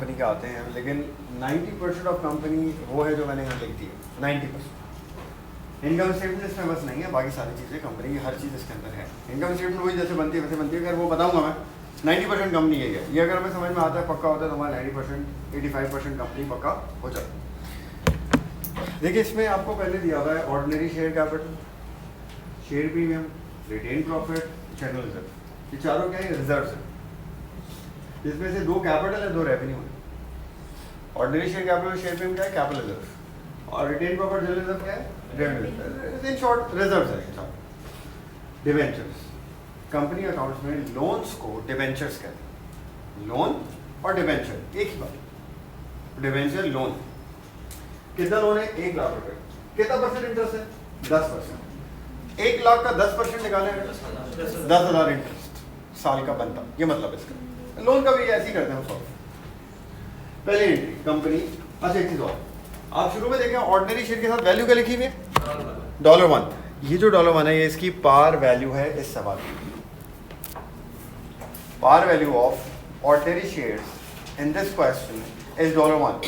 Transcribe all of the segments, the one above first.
Company के आते हैं, लेकिन 90% ऑफ कंपनी वो है जो मैंने यहाँ लिख दी है, 90%। इनकम स्टेटमेंट इसमें बस नहीं है, बाकी सारी चीज़ें कंपनी की हर चीज़ इसके अंदर है। इनकम स्टेटमेंट वही जैसे बनती है वैसे बनती है, अगर वो बताऊँगा मैं 90% कंपनी यही है। ये अगर हमें समझ में आता है, पक्का होता है, तो हमारा 90% 85% कंपनी पक्का हो जाता है। देखिए इसमें आपको पहले दिया हुआ है ordinary share capital, share premium, retain profit, general reserve. ये चारों क्या है? रिजर्व्स है। इसमें से दो कैपिटल है, दो रेवेन्यू है। Ordinary share capital, share premium क्या है? Capital reserve. और रिटेन प्रॉफिट, जनरल रिजर्व क्या है? रेवेन्यू। इन शॉर्ट रिजर्व्स है। डिबेंचर्स, कंपनी अकाउंट्स में लोन्स को डिबेंचर्स कहते हैं। लोन और डिबेंचर एक ही बात। डिबेंचर लोन, कितना लोन है? 1 लाख रुपए। कितना परसेंट इंटरेस्ट है? 10%। 1 लाख का 10% निकाले 10,000 इंटरेस्ट साल का बनता, ये मतलब इसका। लोन का भी ऐसे ही करते हैं हम सब। पहली एंट्री कंपनी। अच्छा एक चीज और, आप शुरू में देखें ऑर्डिनरी शेयर के साथ वैल्यू क्या लिखी हुई है? $1। ये जो $1 है ये इसकी पार वैल्यू है इस सवाल की। Par value of ordinary shares in this question is $1,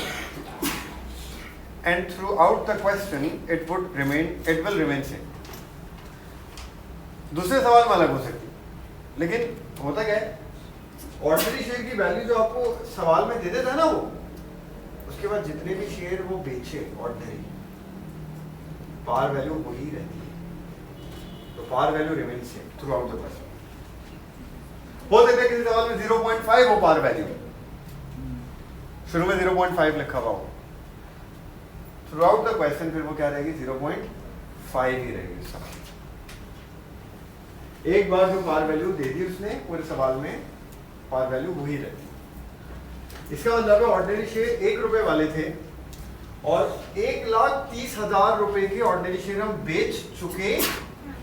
and throughout the question it will remain same. दूसरे सवाल में अलग हो सकती है, लेकिन होता क्या है, ऑर्डिनरी शेयर की वैल्यू जो आपको सवाल में दे देता है ना, वो उसके बाद जितने भी शेयर वो बेचे ऑर्डिनरी, पार वैल्यू वही रहती है। तो par value remain same throughout the question. हो सकता है किसी सवाल में 0.5 हो पार वैल्यू, शुरू में 0.5 लिखा हुआ हो, थ्रू आउट द क्वेश्चन फिर वो क्या रहेगी? 0.5 ही रहेगी सवाल। एक बार जो पार वैल्यू दे दी उसने पूरे सवाल में, पार वैल्यू वही रहती। इसका मतलब है ऑर्डिनरी शेयर 1 रुपए वाले थे और 1,30,000 रुपए के ऑर्डिनरी शेयर हम बेच चुके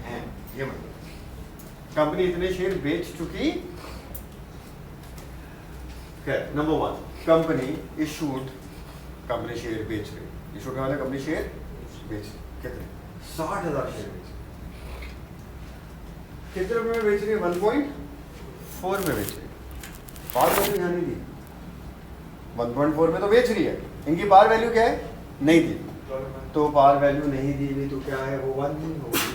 हैं। ये मतलब कंपनी इतने शेयर बेच चुकी है। Number 1, company issued, company share बेच रही। इशूड का मतलब कंपनी शेयर बेच रही। कितने? 60,000 शेयर बेच रही। कितने रुपए में बेच रही है? 1.4 में बेच रही है। पार वैल्यू ध्यान नहीं दी, 1.4 में तो बेच रही है। इनकी पार वैल्यू क्या है? नहीं दी। तो पार वैल्यू नहीं दी हुई तो क्या है? वो 1 नहीं होगी।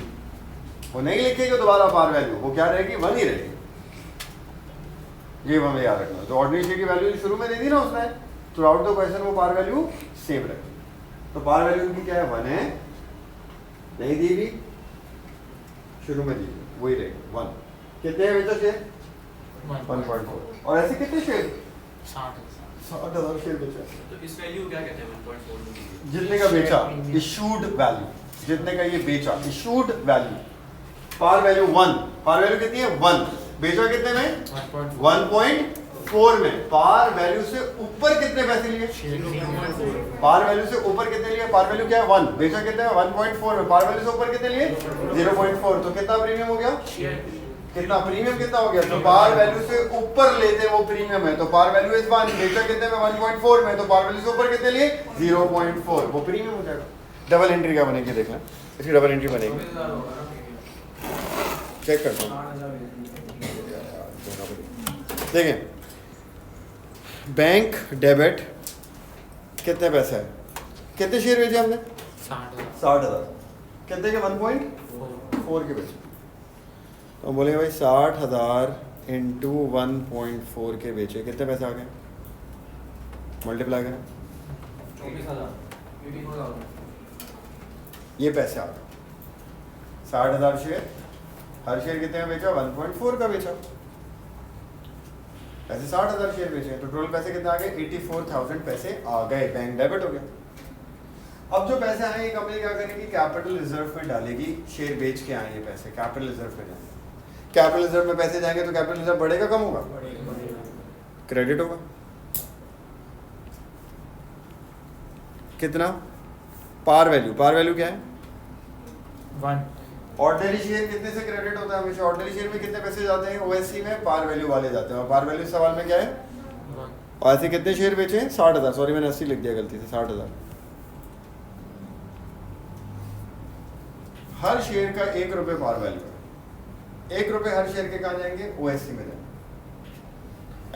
वो नहीं लिखेगी दोबारा पार वैल्यू, वो क्या रहेगी? 1 ही रहेगी। ये हमें याद रखना। तो ऑर्डिनरी शेयर की वैल्यू शुरू में दे दी ना उसने, थ्रू आउट द क्वेश्चन वो पार वैल्यू सेम रहेगी। तो पार वैल्यू की क्या है? 1 है, नहीं दी भी, शुरू में दी वही रहेगी 1। कितने है बेचा शेयर? 1.4। और ऐसे कितने शेयर? 60,000 शेयर बेचा। तो इस वैल्यू क्या कहते हैं 1.4? जितने का बेचा, इशूड वैल्यू, जितने का ये बेचा, issued value. Par value 1, par value कितनी है? 1। बेचा कितने में? 1.4 में। पार वैल्यू से ऊपर कितने पैसे लिए? पार वैल्यू से ऊपर कितने लिए? पार वैल्यू क्या है? 1। बेचा कितने में? 1.4 में। पार वैल्यू से ऊपर कितने लिए? 0.4। तो कितना प्रीमियम हो गया? कितना प्रीमियम कितना हो गया? तो पार वैल्यू से ऊपर लेते वो प्रीमियम है, तो पार वैल्यू इज 1। बेचा कितने में? 1.4 में। तो पार वैल्यू से ऊपर कितने लिए? 0.4। वो प्रीमियम हो जाएगा। डबल एंट्री क्या बनेगी देखना, इसकी डबल एंट्री बनेगी, चेक करता हूँ। देखें, बैंक डेबिट कितने पैसे है? कितने शेयर बेचे हमने? 60,000। कितने के? 1.4 के बेचे। तो हम बोलेंगे भाई 60,000 इंटू 1.4 के बेचे, कितने पैसे आ गए? मल्टीप्लाई करें, 24,000। ये पैसे आ गए। 60,000 शेयर, हर शेयर कितने का बेचा? 1.4 का बेचा। ऐसे 60,000 शेयर बेचे, तो टोटल पैसे कितने आ गए? 84,000 पैसे आ गए। बैंक डेबिट हो गया। अब जो पैसे आए, कंपनी क्या करेगी? कैपिटल रिजर्व में डालेगी। शेयर बेच के आए ये पैसे कैपिटल रिजर्व में जाएंगे। कैपिटल रिजर्व में पैसे जाएंगे तो कैपिटल रिजर्व बढ़ेगा कम होगा? क्रेडिट होगा। कितना? पार वैल्यू, पार वैल्यू क्या है? 1। ऑर्डिनरी शेयर कितने से क्रेडिट होता है हमेशा? ऑर्डिनरी शेयर में कितने पैसे जाते हैं? ओएससी में पार वैल्यू वाले जाते हैं, और पार वैल्यू सवाल में क्या है? और ऐसे कितने शेयर बेचे हैं? 60,000। सॉरी मैंने 80 लिख दिया गलती से, 60,000। हर शेयर का 1 रुपये पार वैल्यू है। 1 रुपये हर शेयर के कहाँ जाएंगे? ओएससी में जाएंगे।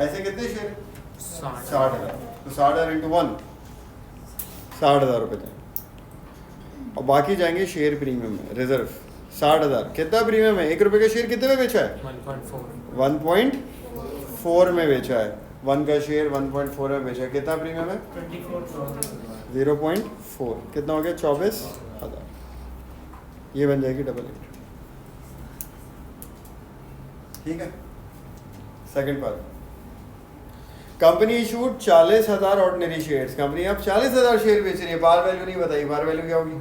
ऐसे कितने शेयर? 60 60,000, तो 60,000 इंटू 1 60,000 रुपये जाएंगे। और बाकी जाएंगे शेयर प्रीमियम में, रिजर्व 60,000। कितना प्रीमियम है? 1 रुपये का शेयर कितने में बेचा है? 1.4 1.4 में बेचा है। 1 का शेयर 1.4 में बेचा है। कितना प्रीमियम है? 0.4। कितना हो गया? 24,000। ये बन जाएगी डबल एंट्री। ठीक है। Second part, company issued 40,000 ordinary shares. Company अब 40,000 शेयर बेच रही है। बार वैल्यू नहीं बताई, बार वैल्यू क्या होगी?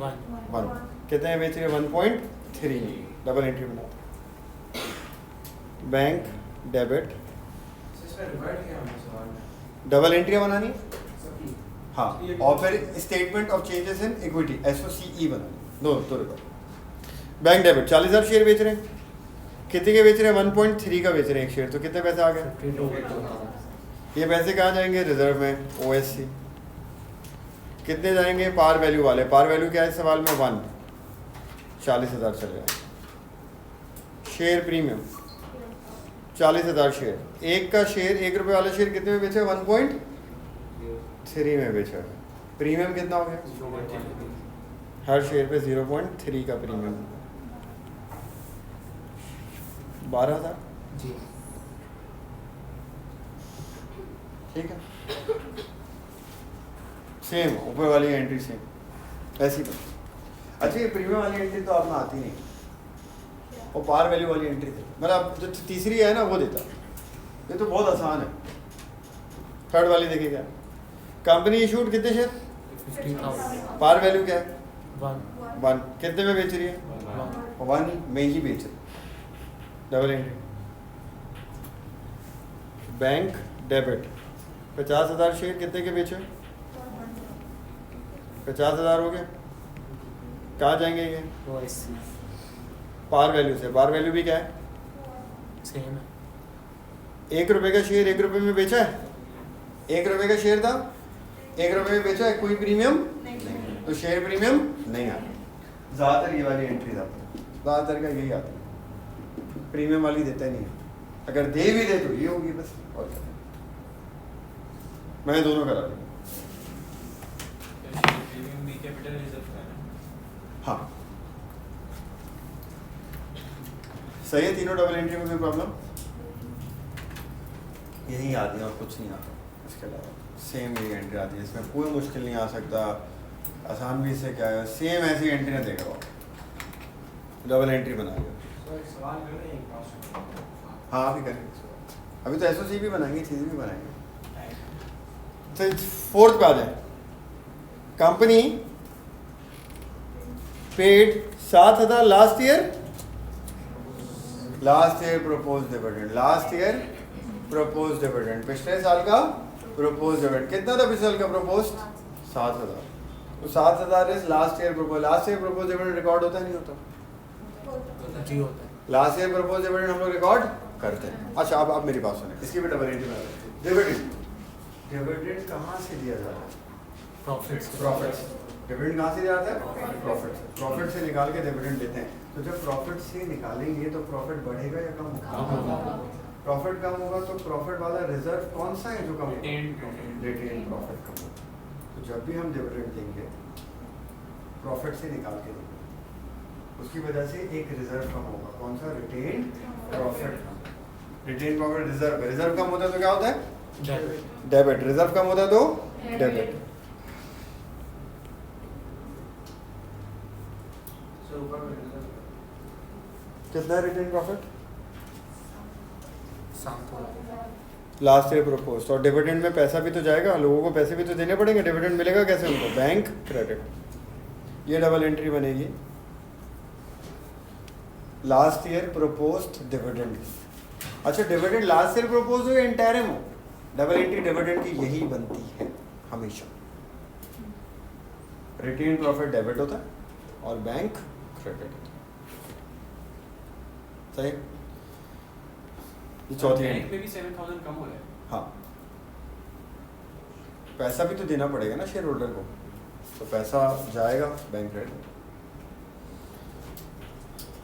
1। कितने में बेच रही है? 1.3। डबल एंट्री बनाते। बैंक डेबिट, डबल एंट्री बनानी, हाँ, और फिर statement of changes in equity SOCE बनानी। दो रिकॉर्ड। बैंक डेबिट 40,000 शेयर बेच रहे हैं। कितने के बेच रहे हैं? 1.3 का बेच रहे हैं एक शेयर। तो कितने पैसे आ गए? 52,000। ये पैसे कहाँ जाएंगे? रिजर्व में, OSC। कितने जाएंगे? पार वैल्यू वाले। पार वैल्यू क्या है सवाल में? 1। 40,000 चले जाएंगे। Share premium 40,000 share. एक का शेयर, 1 रुपये वाला शेयर कितने में बेचा है? 1.3 में बेचा है। प्रीमियम कितना हो गया? हर शेयर पे 0.3 का प्रीमियम, 12,000। जी। ठीक है। सेम ऊपर वाली एंट्री सेम ऐसी बन। अच्छा, ये प्रीमियम वाली एंट्री तो आपने आती नहीं, और पार वैल्यू वाली एंट्री थी। मतलब जो तीसरी है ना वो देता। ये तो बहुत आसान है। थर्ड वाली देखिए क्या, कंपनी इशूड कितने शेयर? 50,000। पार वैल्यू क्या है? 1 कितने में बेच रही है? 1 में ही बेच रही। Double entry. Bank debit 50,000 share कितने के बेचे? 50,000 हो गए। कहाँ जाएंगे ये? OSC पार वैल्यू से। पार वैल्यू भी क्या है? सेम है। 1 रुपये का शेयर 1 रुपये में बेचा है। 1 रुपये का शेयर था, 1 रुपये में बेचा है। कोई प्रीमियम नहीं, तो शेयर प्रीमियम नहीं आता। ज़्यादातर ये वाली एंट्री आती है, ज़्यादातर का यही आता है। प्रीमियम वाली देता ही नहीं है। अगर दे भी दे तो ये होगी बस, और क्या। मैंने दोनों करा दी। हाँ सही है। तीनों डबल एंट्री में कोई प्रॉब्लम यही आती है और कुछ नहीं आता। इसके अलावा सेम यही एंट्री आती है। इसमें कोई मुश्किल नहीं आ सकता। आसान भी इससे क्या है, सेम ऐसी एंट्री ना देगा वो, डबल एंट्री बनाएगा। हाँ अभी करेंगे। अभी तो SOC भी बनाएंगे, चीज़ भी बनाएंगे। तो फोर्थ पे आ जाए। Company paid 7,000 last year propose dividend. Last year propose dividend, पिछले साल का प्रपोज डिविडेंड कितना था? पिछले साल का प्रपोज 7,000। तो 7,000 is last year propose. Last year propose dividend record होता है नहीं होता? जी होता है। लास्ट ईयर प्रपोज डिविडेंड हम लोग रिकॉर्ड करते हैं। अच्छा अब मेरी बात सुने, इसकी भी डबल एंट्री में डिविडेंड। डिविडेंड कहाँ से दिया जाता है? प्रॉफिट डिविडेंड कहाँ से दिया जाता है? प्रॉफिट से निकाल के डिविडेंड देते हैं। तो जब प्रॉफिट से निकालेंगे तो प्रॉफिट बढ़ेगा या कम होगा? प्रॉफिट कम होगा तो प्रॉफिट वाला रिजर्व कौन सा है जो कम होगा? रिटेन प्रॉफिट कम होगा। तो जब भी हम डिविडेंड देंगे प्रॉफिट से निकाल के देंगे, उसकी वजह से एक रिजर्व कम होगा। कौन सा? Retained profit. Retain profit reserve कम होता है तो क्या होता है? डेबिट। रिजर्व कम होता है तो डेबिट। कितना है retain profit? 7,000। Last year propose. और डिविडेंड में पैसा भी तो जाएगा, लोगों को पैसे भी तो देने पड़ेंगे। डिविडेंड मिलेगा कैसे उनको? Bank credit. ये डबल एंट्री बनेगी। Last year proposed dividend. अच्छा डिविडेंड लास्ट ईयर प्रपोज हो या इंटरिम हो, डबल एंट्री डिविडेंड की यही बनती है हमेशा। रिटेन प्रॉफिट डेबिट होता है और बैंक क्रेडिट होता है। सही। ये चौथी बैंक एंट्री। में भी 7,000 कम हो रहा है। हाँ पैसा भी तो देना पड़ेगा ना शेयर होल्डर को, तो पैसा जाएगा bank credit.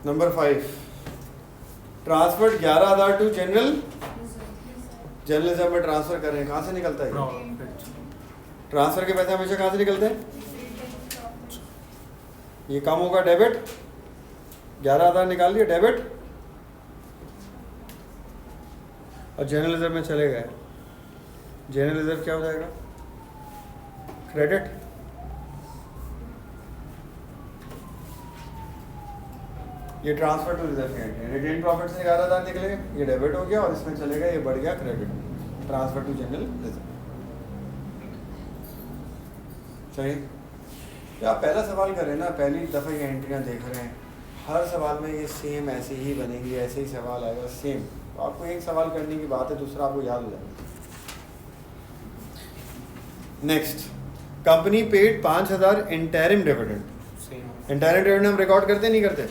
Number 5 transfer 11,000 to general general reserve में ट्रांसफर कर रहे हैं, कहाँ से निकलता है? प्रॉफिट ट्रांसफर के पैसे हमेशा कहाँ से निकलते हैं? ये कम होगा डेबिट, 11,000 निकाल लिया डेबिट, और जनरल रिजर्व में चले गए। जनरल रिजर्व क्या हो जाएगा? क्रेडिट। ये ट्रांसफर टू रिजर्व की एंट्री। रिटेन प्रॉफिट से 11,000 निकले, ये डेबिट हो गया और इसमें चले गए, ये बढ़ गया credit. Transfer to general reserve. सही। तो आप पहला सवाल करें ना, पहली दफ़ा ये एंट्रियाँ देख रहे हैं, हर सवाल में ये सेम ऐसे ही बनेंगी, ऐसे ही सवाल आएगा सेम। तो आपको एक सवाल करने की बात है, दूसरा आपको याद हो जाएगा। Next, company paid 5,000 interim dividend. Same interim dividend हम रिकॉर्ड करते नहीं करते?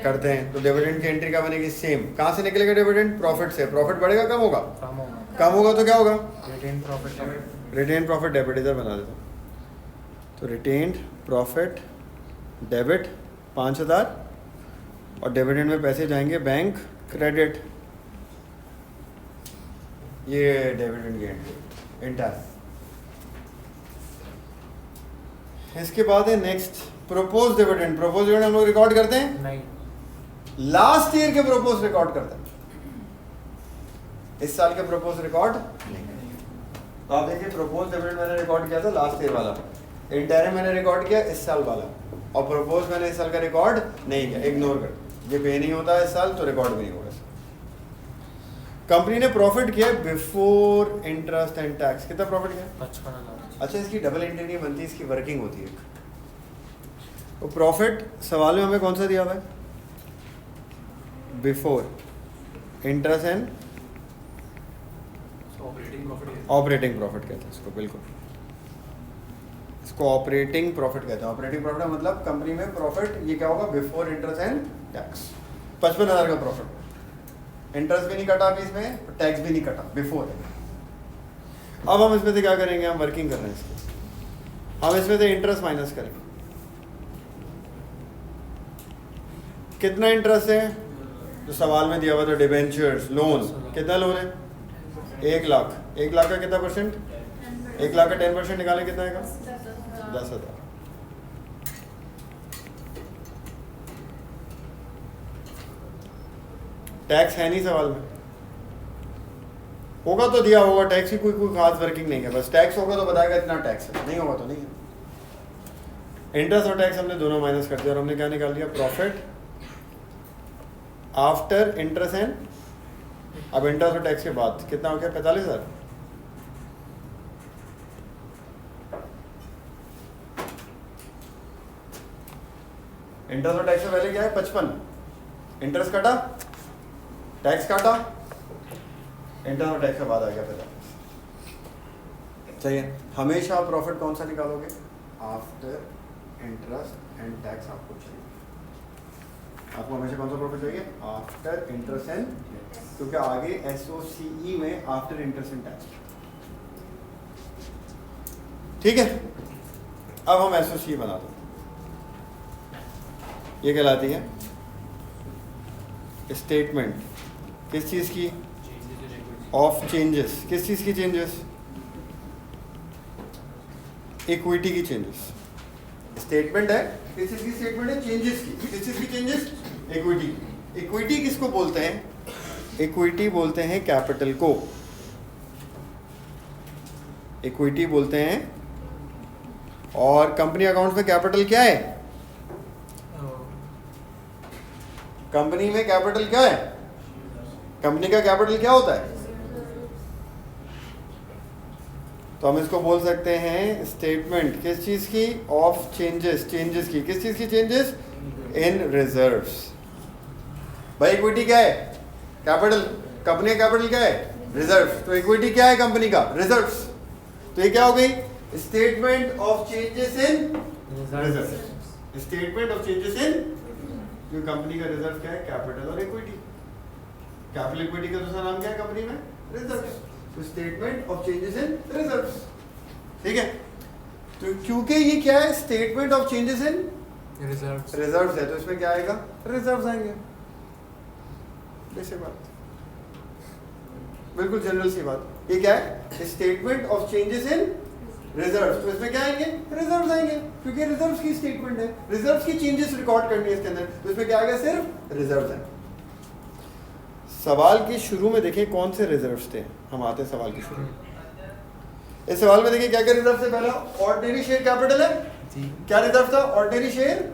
करते हैं। तो डिविडेंड की एंट्री क्या बनेगी? सेम। कहाँ से निकलेगा डिविडेंड? प्रॉफिट से। प्रॉफिट बढ़ेगा कम होगा? कम होगा, कम होगा तो क्या होगा? Retain profit retain profit debit, इधर बना देता हूँ। तो रिटेन्ड प्रॉफिट डेबिट 5,000 और डिविडेंड में पैसे जाएंगे बैंक क्रेडिट। ये डिविडेंड की एंट्री इंटर। इसके बाद है next propose dividend. Propose dividend हम लोग रिकॉर्ड करते हैं? नहीं, लास्ट ईयर के प्रोपोज रिकॉर्ड करते हैं, इस साल के प्रोपोज रिकॉर्ड नहीं। तो आप देखिए, प्रोपोज डिविडेंड मैंने रिकॉर्ड किया था लास्ट ईयर वाला, इंटरिम मैंने रिकॉर्ड किया इस साल वाला, और प्रोपोज मैंने इस साल का रिकॉर्ड नहीं किया, इग्नोर कर। ये पे नहीं होता है इस साल तो रिकॉर्ड भी नहीं होगा। कंपनी ने प्रॉफिट किया बिफोर इंटरेस्ट एंड टैक्स। कितना प्रॉफिट किया? 55,000। अच्छा, इसकी डबल एंट्री नहीं बनती, इसकी वर्किंग होती है। तो प्रॉफिट सवाल में हमें कौन सा दिया हुआ है? Before interest and operating profit. Operating profit कहते हैं इसको, बिल्कुल। इसको ऑपरेटिंग प्रॉफिट कहते हैं। ऑपरेटिंग प्रॉफिट मतलब कंपनी में प्रॉफिट, ये क्या होगा? Before interest and tax. 55,000 का प्रॉफिट, इंटरेस्ट भी नहीं कटा अभी इसमें, टैक्स भी नहीं कटा, बिफोर है। अब हम इसमें से क्या करेंगे? हम वर्किंग कर रहे हैं इसकी। हम इसमें से इंटरेस्ट माइनस करेंगे। कितना इंटरेस्ट है? जो सवाल में दिया हुआ था, डिबेंचर्स, लोन। कितना लोन है? 1 लाख। 1 लाख का कितना परसेंट? 1 लाख का 10% निकालें, कितना आएगा? 10,000। टैक्स है नहीं सवाल में, होगा तो दिया होगा। टैक्स की कोई खास वर्किंग नहीं है, बस टैक्स होगा तो बताएगा इतना टैक्स है, नहीं होगा तो नहीं है। इंटरेस्ट और टैक्स हमने दोनों माइनस कर दिया और हमने क्या निकाल लिया? प्रॉफिट आफ्टर इंटरेस्ट एंड, अब इंटरेस्ट और टैक्स के बाद कितना हो गया? 45,000। इंटरेस्ट और टैक्स से पहले क्या है? 55। इंटरेस्ट काटा, टैक्स काटा, इंटरेस्ट और टैक्स के बाद आ गया 45। चाहिए हमेशा प्रॉफिट कौन सा निकालोगे? आफ्टर इंटरेस्ट एंड टैक्स आपको चाहिए। आपको हमेशा कौन सा प्रॉफिट चाहिए? आफ्टर इंटरेस्ट एंड, क्योंकि आगे SOCE में आफ्टर इंटरेस्ट एंड टैक्स। ठीक है, अब हम SOCE बना दो। ये कहलाती है स्टेटमेंट किस चीज़ की? Of changes. किस चीज़ की चेंजेस? इक्विटी की चेंजेस। स्टेटमेंट है किस चीज़ की? स्टेटमेंट है चेंजेस की। किस चीज़ की चेंजेस? इक्विटी। इक्विटी किसको बोलते हैं? इक्विटी बोलते हैं कैपिटल को। इक्विटी बोलते हैं। और कंपनी अकाउंट में कैपिटल क्या है? कंपनी में कैपिटल क्या है? कंपनी का कैपिटल क्या होता है? तो हम इसको बोल सकते हैं स्टेटमेंट किस चीज की? Of changes. चेंजेस की। किस चीज की चेंजेस? इन रिजर्व्स। भाई इक्विटी क्या है? कैपिटल। कंपनी का कैपिटल क्या है? रिजर्व्स। तो इक्विटी क्या है कंपनी का? रिजर्व्स। तो ये क्या हो गई? Statement of changes in reserves. Statement of changes in, जो कंपनी का रिजर्व क्या है? कैपिटल और इक्विटी। कैपिटल इक्विटी का दूसरा नाम क्या है कंपनी में? रिजर्व्स। तो statement of changes in reserves. ठीक है, तो क्योंकि ये क्या है? Statement of changes in reserves है, तो इसमें क्या आएगा? रिजर्व्स आएंगे। जैसे बात बिल्कुल जनरल सी बात. ये क्या है? Statement of changes in reserves. तो इसमें क्या आएंगे? रिजर्व्स आएंगे, क्योंकि रिजर्व्स की स्टेटमेंट है, रिजर्व्स की चेंजेस रिकॉर्ड करनी है इसके अंदर. तो इसमें क्या आएगा? सिर्फ रिजर्व्स है. सवाल के शुरू में देखें कौन से रिजर्व्स थे. हम आते हैं सवाल के शुरू में. इस सवाल में देखिए क्या क्या रिजर्व से. पहला ऑर्डिनरी शेयर कैपिटल है. क्या रिजर्व था? Ordinary share,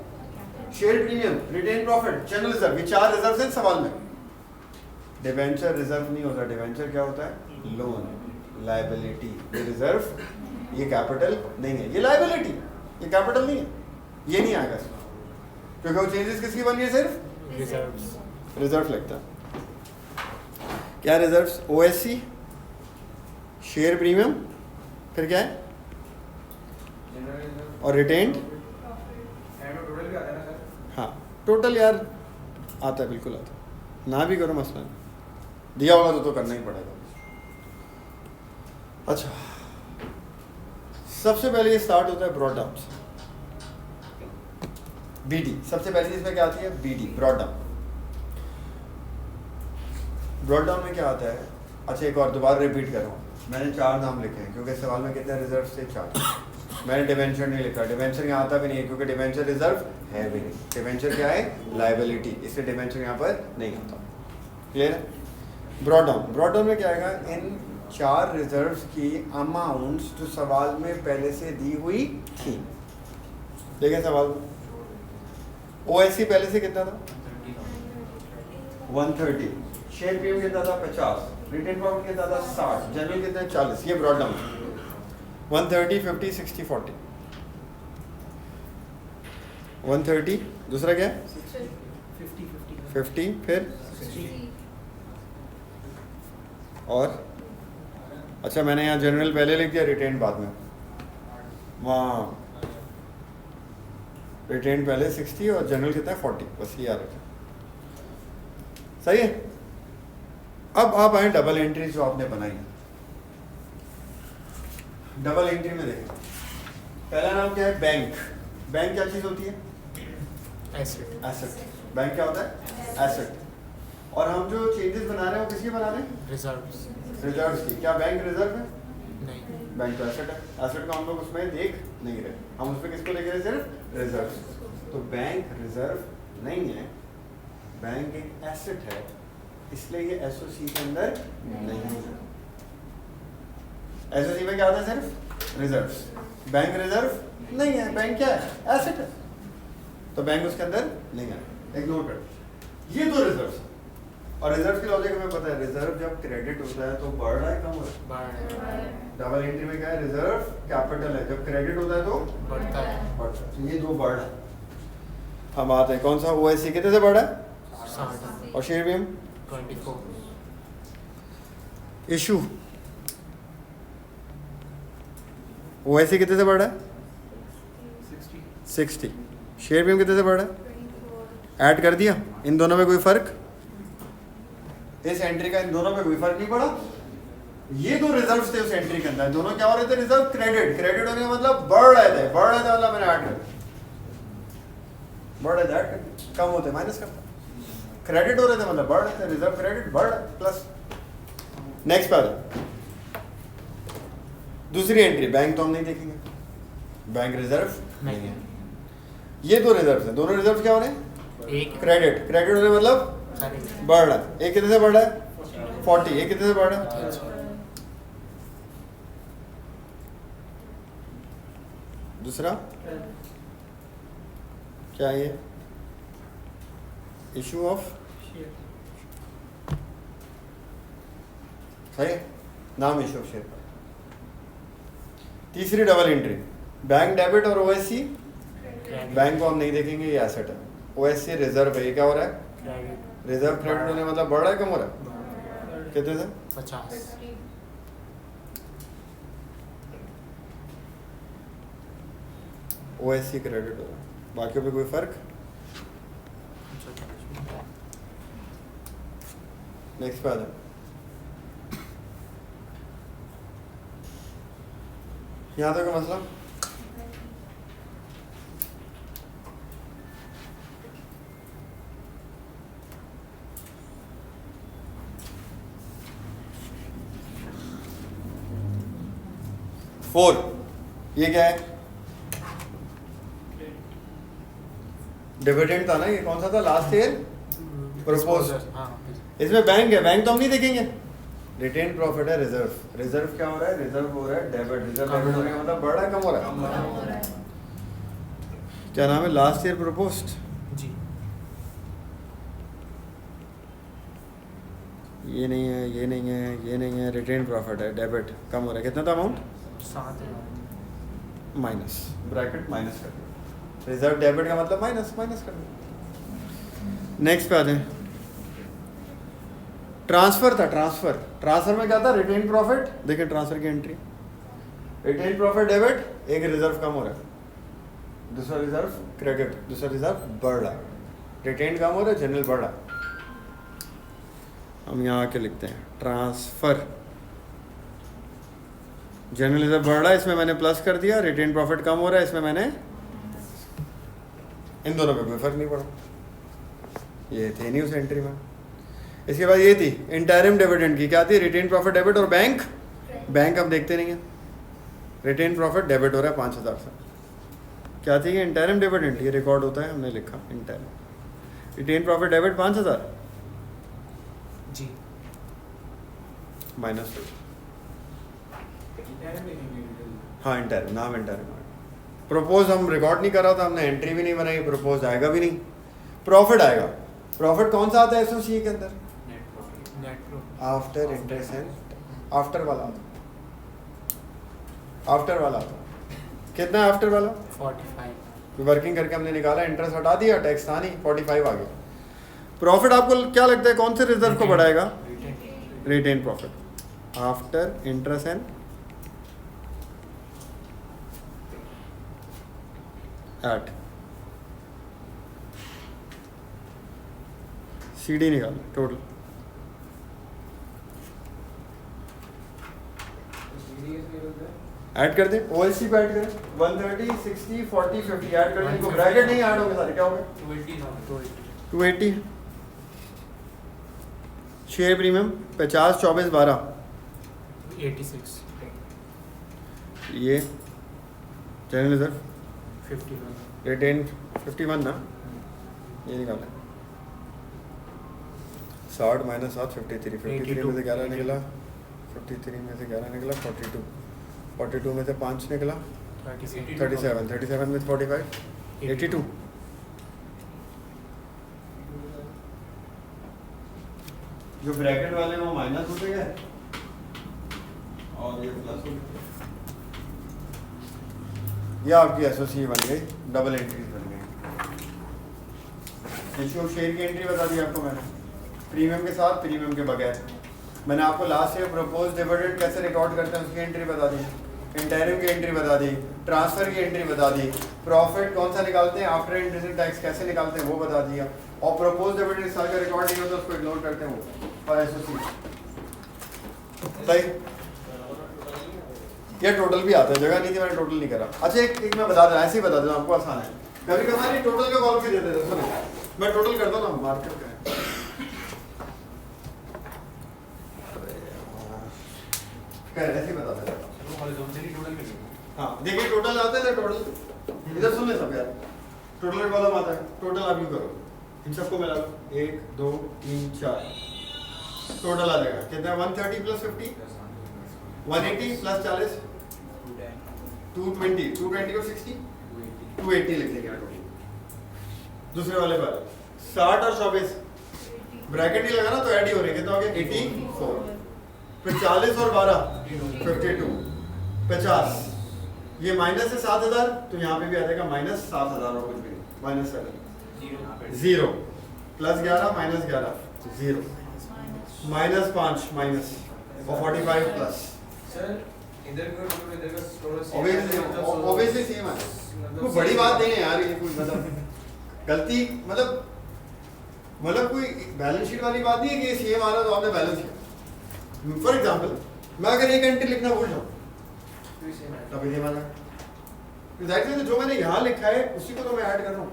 share premium, retain profit, general reserve. ये 4 रिजर्व हैं सवाल में. डिवेंचर रिजर्व नहीं होता. डिवेंचर क्या होता है? Loan, liability. ये रिजर्व, ये कैपिटल नहीं है, ये लायबिलिटी, ये कैपिटल नहीं है. ये नहीं आएगा इसमें, क्योंकि वो चेंजेस किसकी बन रही है? सिर्फ रिजर्व्स. रिजर्व लगता है. क्या रिजर्व्स? ओएससी, शेयर प्रीमियम, फिर क्या है? और रिटेन्ड. हाँ टोटल यार आता है, बिल्कुल आता है. ना भी करो मसला नहीं. दिया होगा तो करना ही पड़ेगा. अच्छा, सबसे पहले ये स्टार्ट होता है ब्रॉड डाउन से. बीडी सबसे पहले इसमें क्या आती है? BD, brought down. Brought down में क्या आता है? अच्छा एक और दोबारा रिपीट कर रहा हूँ. मैंने 4 नाम लिखे हैं क्योंकि सवाल में कितने रिजर्व थे? 4. मैंने डिवेंचर नहीं लिखा. डिवेंचर यहाँ आता भी नहीं है क्योंकि डिवेंचर रिजर्व है भी नहीं. डिवेंचर क्या है? लायबिलिटी. इसलिए डिवेंचर यहाँ पर नहीं आता. क्लियर है? Broad down. ब्रॉड डाउन में क्या आएगा? इन 4 रिजर्व्स की अमाउंट्स जो सवाल में पहले से दी हुई थी. देखें सवाल में ओएससी पहले से कितना था? 130. शेयर प्रीमियम कितना था? 50. रिटेन प्रॉफिट कितना था? 60. जनरल कितना है? 40. ये ब्रॉड डाउन. 130, 50, 60, 40. 130. दूसरा क्या है? 50. फिर और अच्छा मैंने यहाँ जनरल पहले लिख दिया, रिटेन बाद में. वहाँ रिटेन पहले 60 और जनरल कितना है? 40. बस ये याद रखें. सही है. अब आप आए डबल एंट्री जो आपने बनाई. डबल एंट्री में देखें पहला नाम क्या है? बैंक. बैंक क्या चीज़ होती है? एसेट. एसेट. बैंक क्या होता है? एसेट. और हम जो चेंजेस बना रहे हैं वो किसकी बना रहे हैं? रिजर्व्स. रिजर्व्स की. क्या बैंक रिजर्व है? नहीं. बैंक तो एसेट है. एसेट को हम लोग उसमें देख नहीं रहे. हम उसमें किसको देख रहे हैं? सिर्फ रिजर्व. तो बैंक रिजर्व नहीं है, बैंक एक एसेट है, इसलिए ये एसओसी के अंदर नहीं है. एसओसी में क्या आता है? सिर्फ रिजर्व्स. बैंक रिजर्व नहीं है. बैंक क्या है? एसेट है. तो बैंक उसके अंदर नहीं है. इग्नोर कर. ये 2 रिजर्व्स. और रिजर्व की लॉजिक हमें पता है. रिजर्व जब क्रेडिट होता है तो बढ़ रहा है, कम हो रहा है? डबल एंट्री में क्या है? रिजर्व कैपिटल है, जब क्रेडिट होता है तो बढ़ता है. बढ़ता है. तो ये 2 बढ़ रहा है. हम आते हैं कौन सा? ओएससी कितने से बढ़ा है? 60. और शेयर प्रीमियम 24. इशू ओएससी कितने से बढ़ा है? 60. शेयर प्रीमियम कितने से बढ़ा है? ऐड कर दिया. इन दोनों में कोई फर्क? इस एंट्री का इन दोनों में कोई फर्क नहीं पड़ा. ये 2 रिजर्व्स थे उस एंट्री के अंदर. दोनों क्या हो रहे थे? Reserve credit. क्रेडिट होने का मतलब बढ़ रहे थे. बढ़ रहे थे मतलब मैंने ऐड कर दिया. बढ़ रहे थे ऐड कर दिया. कम होते माइनस करता. क्रेडिट हो रहे थे मतलब बढ़ रहे थे. रिजर्व क्रेडिट बढ़ रहा प्लस. नेक्स्ट पर दूसरी एंट्री. बैंक तो हम नहीं देखेंगे. बैंक रिजर्व नहीं है. ये 2 रिजर्व हैं. दोनों रिजर्व क्या हो रहे हैं? एक. क्रेडिट. क्रेडिट होने मतलब सारे. बढ़ रहा है. एक कितने से बढ़ रहा है? 40. एक कितने से बढ़ रहा है? 300. दूसरा क्या है? ये इशू ऑफ सही नाम इशू ऑफ शेयर. तीसरी डबल एंट्री. बैंक डेबिट और ओएससी. बैंक को हम नहीं देखेंगे, ये एसेट है. ओएससी रिजर्व है. ये क्या हो रहा है? क्रेडिट. रिजर्व क्रेडिट होने मतलब बढ़ रहा है, कम हो रहा है? कितने से? 50. ओएससी क्रेडिट हो रहा है. बाकी पे कोई फर्क? नेक्स्ट पे आ जाए. यहाँ तक का मसला. 4, ये क्या है? डिविडेंड था ना, ये कौन सा था लास्ट ईयर? प्रपोज। हाँ इसमें बैंक है, बैंक तो हम नहीं देखेंगे। रिटेन प्रॉफिट है रिजर्व, रिजर्व क्या हो रहा है? रिजर्व हो रहा है डेबिट, रिजर्व डेबिट होने का मतलब बढ़ रहा है कम हो रहा है? क्या नाम है? Last year proposed. जी। ये नहीं है, ये नहीं है, ये नहीं है, रिटेन प्रॉफिट है डेबिट, कम हो रहा है। कितना था अमाउंट? 7 माइनस, ब्रैकेट माइनस कर दो। रिजर्व डेबिट का मतलब माइनस, माइनस कर दो। नेक्स्ट पे आते हैं। ट्रांसफर था, ट्रांसफर, ट्रांसफर में क्या था? Retain profit. देखिए ट्रांसफर की एंट्री, रिटेन प्रॉफिट डेबिट, एक रिजर्व कम हो रहा है, दूसरा रिजर्व क्रेडिट, दूसरा रिजर्व बढ़ रहा है, रिटेन कम हो रहा है, जनरल बढ़ रहा है। हम यहाँ आके लिखते हैं ट्रांसफर, जनरल रिजर्व बढ़ रहा है, इसमें मैंने प्लस कर दिया, रिटेन प्रॉफिट कम हो रहा है, इसमें मैंने, इन दोनों में कोई फर्क नहीं पड़ा, ये थे नहीं उस एंट्री में। इसके बाद ये थी इंटरिम डिविडेंड की, क्या थी? रिटेन प्रॉफिट डेबिट और बैंक, बैंक हम देखते नहीं है, रिटेन प्रॉफिट डेबिट हो रहा है 5000 से। क्या थी? इंटरिम डिविडेंड, ये रिकॉर्ड होता है, हमने लिखा इंटरिम, रिटेन प्रॉफिट डेबिट 5000 जी। माइनस, हाँ इंटरिम, नाम इंटरिम। प्रपोज हम रिकॉर्ड नहीं कर रहा था, हमने एंट्री भी नहीं बनाई, प्रपोज आएगा भी नहीं। प्रॉफिट आएगा, प्रॉफिट कौन सा आता है एसोसिएट के अंदर? Net profit after interest and, after वाला आता, आफ्टर वाला आता। कितना है आफ्टर वाला? 45। वर्किंग करके हमने निकाला, इंटरेस्ट हटा दिया, टैक्स था नहीं, 45 आ गया। प्रॉफिट आपको क्या लगता है कौन से रिजर्व को बढ़ाएगा? Retain profit after interest and at, CD निकाल टोटल, ऐड कर दें, ओएलसी पे ऐड करें, 130, 60, 40, 50 ऐड कर दें। इनको ब्रैकेट नहीं ऐड होंगे सारे, क्या होंगे? 280, शेयर प्रीमियम 50, 24, 12, 86, ये जनरल रिजर्व 51, रिटेन 51 ना, ये निकालें 60 माइनस 7, 53, 53 में से 11 निकला, 53 में से 11 निकला, 42, 42 में से 5 निकला, 37, 37, 37 में से 45, 82। जो ब्रैकेट वाले हैं वो माइनस होते गए और ये प्लस हो गए। ये आपकी एसओसी बन गई, डबल एंट्रीज बन गई। इश्यू ऑफ शेयर की एंट्री बता दी आपको मैंने, प्रीमियम के साथ, प्रीमियम के बगैर। मैंने आपको लास्ट ईयर प्रपोज डिविडेंड कैसे रिकॉर्ड करते हैं उसकी एंट्री बता दी, इंटरिम की एंट्री बता दी, ट्रांसफर की एंट्री बता दी, प्रॉफिट कौन सा निकालते हैं, आफ्टर इंटरेस्ट टैक्स कैसे निकालते हैं वो बता दिया, और प्रपोज डिविडेंड साल का रिकॉर्ड नहीं होता उसको इग्नोर करते हैं वो, और एसओसी सही। ये टोटल भी आता है, जगह नहीं थी मैंने टोटल नहीं करा। अच्छा एक मैं बता दूं, ऐसे ही बता दूं आपको, आसान है। कभी कभार टोटल का कॉल भी देते थे, सुनो मैं टोटल करता हूँ ना मार्केट का, ऐसे ही बता देता हूँ। हाँ देखिए टोटल आता है ना, टोटल इधर सुन ले सब यार, टोटल कॉलम आता है, टोटल आप यू करो, इन सबको मिला लो, 1 2 3 4, टोटल आ जाएगा कितना? 130 प्लस 50, 180 प्लस 40, 220, 220 को 60, 280 लिख देंगे टोटल। दूसरे वाले पर 60 और 24 ब्रैकेट ही लगा ना तो ऐड ही हो रहे, कितना हो गया? 84, फिर 40 और 12 52, 50, ये माइनस है 7000, तो यहाँ पे भी आ जाएगा माइनस 7000 और कुछ भी नहीं, minus 0 plus 11 minus 11 0, minus 5 minus और 45 प्लस, ऑब्वियसली सेम है, कोई बड़ी बात नहीं है यार, ये कोई मतलब गलती मतलब कोई बैलेंस शीट वाली बात नहीं है कि ये सेम आ रहा तो आपने बैलेंस किया। फॉर एग्जांपल मैं अगर एक एंट्री लिखना भूल जाऊँ तभी सेम आ जाएगा, तो जो मैंने यहाँ लिखा है उसी को तो मैं ऐड कर रहा हूँ।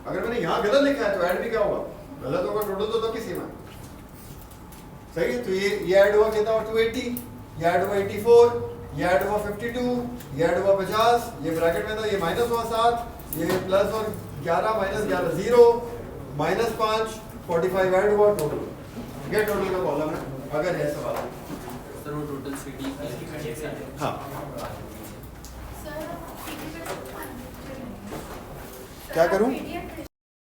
अगर मैंने यहाँ गलत लिखा है तो ऐड भी क्या होगा? गलत होगा, टोटल तो तब भी सेम है, सही है। तो ये ऐड हुआ कितना? 280, ये ऐड हुआ 84, ये ऐड हुआ 52, ये ऐड हुआ 50, ये ब्रैकेट में था, ये माइनस हुआ 7, ये प्लस और 11 माइनस 11 0 माइनस 5 45 ऐड हुआ टोटल। ये टोटल का कॉलम है अगर है सवाल। सर वो टोटल सिटी हाँ क्या करूं?